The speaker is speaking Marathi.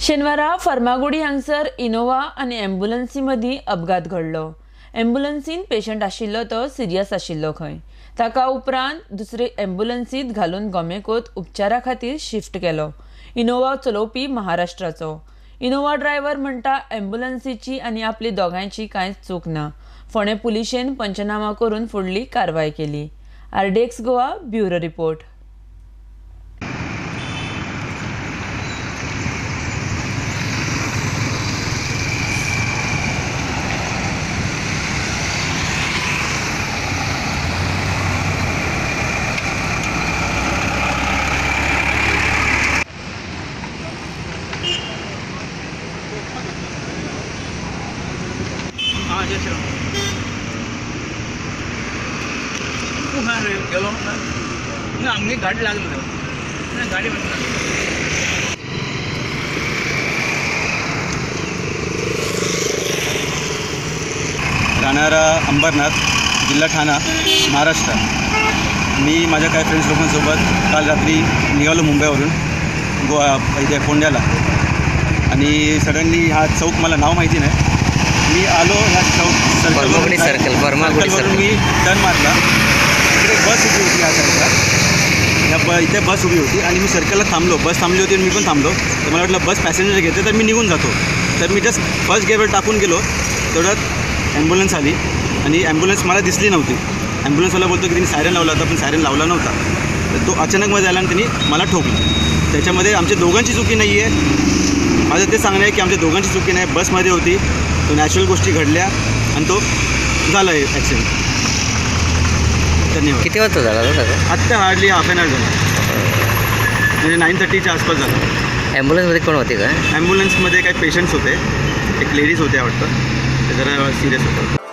शेनवारा फर्मागुडी हांगसर इनोवा आनी एम्ब्युलन्सी मदीं अपघात घडलो। एम्ब्युलन्सीन पेशंट आशिल्लो तो सिरियस आशिल्लो खंय। ताका उपरांत दुसरे एम्ब्युलन्सीत घालून गोमेकोत उपचारा खातीर शिफ्ट केलो। इनोवा चलोवपी महाराष्ट्राचो। इनोवा ड्रायव्हर म्हणटा एम्ब्युलन्सीची आनी आपली दोगांयची कांयच चूक ना। फोंडे पुलिशेन पंचनामा करून फुडली कारवाय केली। RDX Goa bureau report. हाँ जैसे गेलो ना आमगे गाडी लागलो ना गाडी राहणारा अंबरनाथ, जिल्हा ठाणा, महाराष्ट्र। मी माझ्या काही फ्रेंड्स लोकांसोबत काल रात्री निघालो मुंबईवरून गोवा इथे फोंड्याला आणि सडनली हा चौक मला नाव माहिती नाही। मी आलो ह्या चौक सर्कलवरून मी टर्न मारला। इकडे बस उभी होती, या साईडला इथे बस उभी होती आणि मी सर्कलला थांबलो। बस थांबली होती आणि मी पण थांबलो। तर मला वाटलं बस पॅसेंजर घेते तर मी निघून जातो। तर मी जस्ट फर्स्ट गेअरवर टाकून गेलो तेवढ्यात ॲम्ब्युलन्स आली आणि ॲम्ब्युलन्स मला दिसली नव्हती। ॲम्ब्युलन्सवाला बोलतो की तिने सायरन लावला होता पण सायरन लावला नव्हता। तर तो अचानकमध्ये आला आणि त्यांनी मला ठोकलं। त्याच्यामध्ये आमच्या दोघांची चुकी नाही आहे। माझं ते सांगणं आहे की आमच्या दोघांची चुकी नाही। बसमध्ये होती, तो नॅचरल गोष्टी घडल्या आणि तो झाला आहे ॲक्सिडेंट। धन्यवाद। किती वाजता झाला दादा? आत्ता हार्डली हाफ ॲन आवर झाला, म्हणजे 9:30च्या आसपास झाला। ॲम्ब्युलन्समध्ये कोण होते का? ॲम्ब्युलन्समध्ये काही पेशंट्स होते, एक लेडीज होत्या वाटतं, ते जरा सिरियस होतं।